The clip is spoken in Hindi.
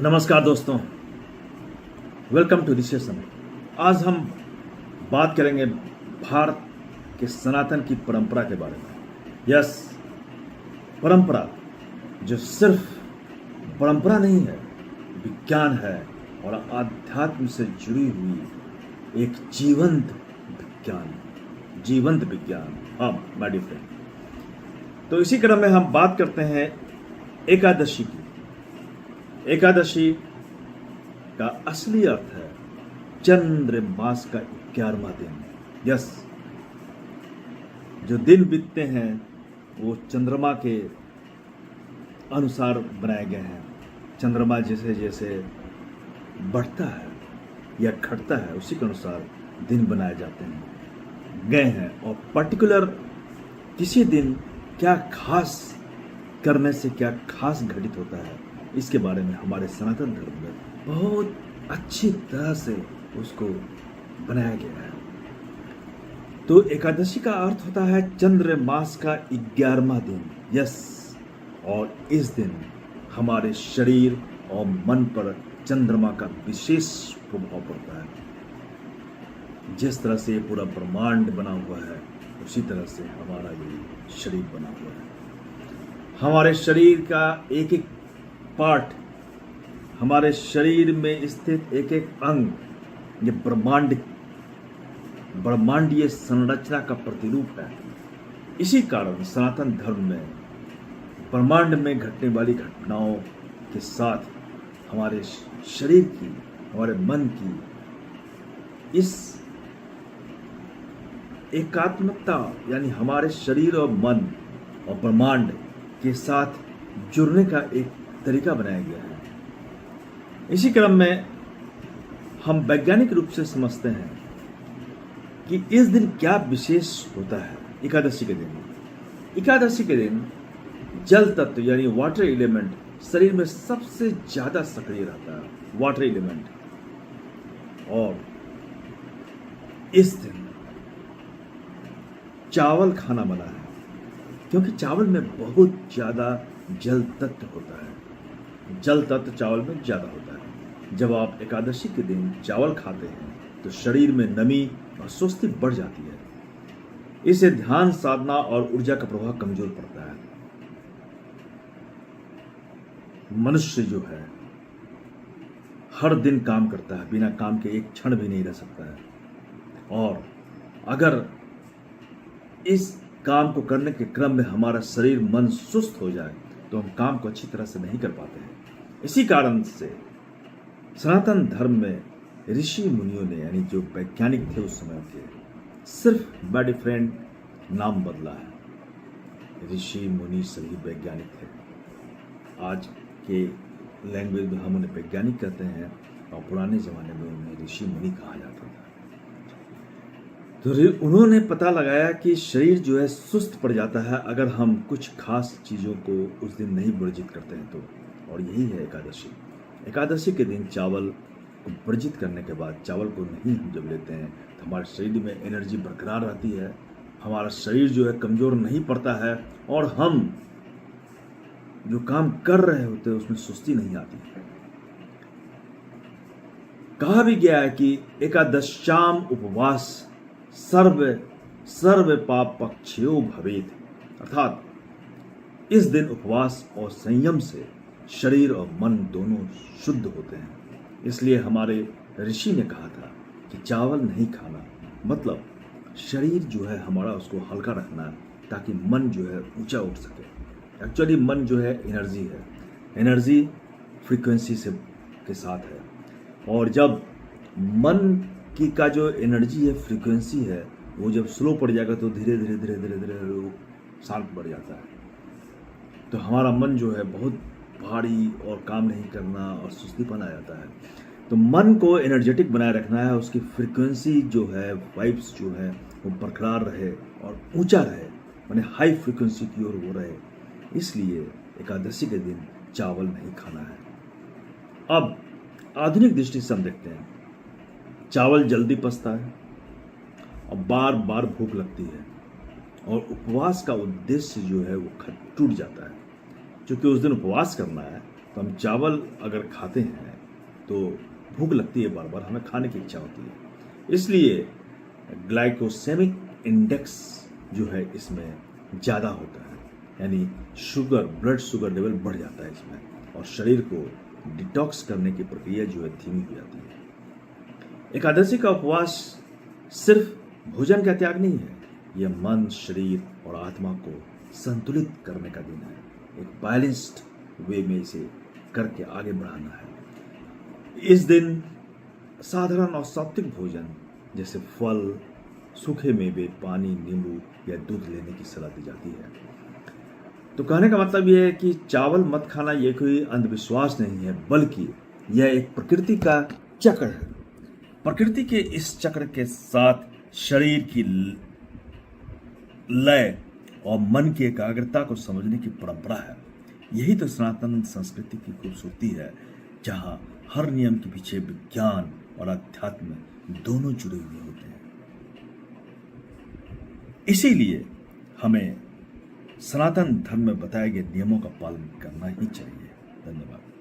नमस्कार दोस्तों, वेलकम टू दिस सेशन। आज हम बात करेंगे भारत के सनातन की परंपरा के बारे में। यस, परंपरा जो सिर्फ परंपरा नहीं है, विज्ञान है और आध्यात्म से जुड़ी हुई एक जीवंत विज्ञान। हाँ माय डियर फ्रेंड, तो इसी क्रम में हम बात करते हैं एकादशी की। एकादशी का असली अर्थ है चंद्र मास का 11वां दिन। यस, जो दिन बीतते हैं वो चंद्रमा के अनुसार बनाए गए हैं। चंद्रमा जैसे जैसे बढ़ता है या घटता है उसी के अनुसार दिन बनाए जाते हैं गए हैं। और पर्टिकुलर किसी दिन क्या खास करने से क्या खास घटित होता है, इसके बारे में हमारे सनातन धर्म में बहुत अच्छी तरह से उसको बनाया गया है। तो एकादशी का अर्थ होता है चंद्र मास का 11वां दिन। यस, और इस दिन हमारे शरीर और मन पर चंद्रमा का विशेष प्रभाव पड़ता है। जिस तरह से पूरा ब्रह्मांड बना हुआ है उसी तरह से हमारा ये शरीर बना हुआ है। हमारे शरीर का एक एक पार्ट, हमारे शरीर में स्थित एक एक अंग ये ब्रह्मांडीय संरचना का प्रतिरूप है। इसी कारण सनातन धर्म में ब्रह्मांड में घटने वाली घटनाओं के साथ हमारे शरीर की, हमारे मन की इस एकात्मकता, यानी हमारे शरीर और मन और ब्रह्मांड के साथ जुड़ने का एक तरीका बनाया गया है। इसी क्रम में हम वैज्ञानिक रूप से समझते हैं कि इस दिन क्या विशेष होता है। एकादशी के दिन जल तत्व यानी वाटर एलिमेंट शरीर में सबसे ज्यादा सक्रिय रहता है, वाटर एलिमेंट। और इस दिन चावल खाना बना है क्योंकि चावल में बहुत ज्यादा जल तत्व होता है। जल तत्व चावल में ज्यादा होता है। जब आप एकादशी के दिन चावल खाते हैं तो शरीर में नमी और सुस्ती बढ़ जाती है। इससे ध्यान, साधना और ऊर्जा का प्रभाव कमजोर पड़ता है। मनुष्य जो है हर दिन काम करता है, बिना काम के एक क्षण भी नहीं रह सकता है। और अगर इस काम को करने के क्रम में हमारा शरीर मन सुस्त हो जाए तो हम काम को अच्छी तरह से नहीं कर पाते हैं। इसी कारण से सनातन धर्म में ऋषि मुनियों ने, यानी जो वैज्ञानिक थे उस समय के, सिर्फ माय डियर फ्रेंड नाम बदला है। ऋषि मुनि सभी वैज्ञानिक थे। आज के लैंग्वेज में हम उन्हें वैज्ञानिक कहते हैं और पुराने जमाने में उन्हें ऋषि मुनि कहा जाता था। तो उन्होंने पता लगाया कि शरीर जो है सुस्त पड़ जाता है अगर हम कुछ खास चीज़ों को उस दिन नहीं वर्जित करते हैं तो। और यही है एकादशी। एकादशी के दिन चावल को वर्जित करने के बाद, चावल को नहीं हम जब लेते हैं तो हमारे शरीर में एनर्जी बरकरार रहती है, हमारा शरीर जो है कमज़ोर नहीं पड़ता है और हम जो काम कर रहे होते हैं उसमें सुस्ती नहीं आती है। कहा भी गया है कि एकादश्याम उपवास सर्व पाप पक्षयो भवेत, अर्थात इस दिन उपवास और संयम से शरीर और मन दोनों शुद्ध होते हैं। इसलिए हमारे ऋषि ने कहा था कि चावल नहीं खाना, मतलब शरीर जो है हमारा उसको हल्का रखना है ताकि मन जो है ऊंचा उठ सके। एक्चुअली मन जो है एनर्जी है, एनर्जी फ्रीक्वेंसी से के साथ है। और जब मन की का जो एनर्जी है, फ्रीक्वेंसी है, वो जब स्लो पड़ जाएगा तो धीरे धीरे वो शांत पड़ जाता है। तो हमारा मन जो है बहुत भारी और काम नहीं करना और सुस्तीपन आ जाता है। तो मन को एनर्जेटिक बनाए रखना है, उसकी फ्रीक्वेंसी जो है, वाइब्स जो है वो बरकरार रहे और ऊंचा रहे, माने हाई फ्रीक्वेंसी की ओर वो रहे। इसलिए एकादशी के दिन चावल नहीं खाना है। अब आधुनिक दृष्टि से हम देखते हैं, चावल जल्दी पचता है और बार बार भूख लगती है और उपवास का उद्देश्य जो है वो टूट जाता है। क्योंकि उस दिन उपवास करना है तो हम चावल अगर खाते हैं तो भूख लगती है, बार बार हमें खाने की इच्छा होती है, इसलिए ग्लाइकोसेमिक इंडेक्स जो है इसमें ज़्यादा होता है, यानी शुगर, ब्लड शुगर लेवल बढ़ जाता है इसमें, और शरीर को डिटॉक्स करने की प्रक्रिया जो है धीमी हो जाती है। एकादशी का उपवास सिर्फ भोजन का त्याग नहीं है, यह मन, शरीर और आत्मा को संतुलित करने का दिन है। एक बैलेंस्ड वे में इसे करके आगे बढ़ाना है। इस दिन साधारण और सात्विक भोजन जैसे फल, सूखे मेवे, पानी, नींबू या दूध लेने की सलाह दी जाती है। तो कहने का मतलब यह है कि चावल मत खाना यह कोई अंधविश्वास नहीं है, बल्कि यह एक प्रकृति का चक्र है। प्रकृति के इस चक्र के साथ शरीर की लय और मन की एकाग्रता को समझने की परंपरा है। यही तो सनातन संस्कृति की खूबसूरती है, जहां हर नियम के पीछे विज्ञान और अध्यात्म दोनों जुड़े हुए होते हैं। इसीलिए हमें सनातन धर्म में बताए गए नियमों का पालन करना ही चाहिए। धन्यवाद।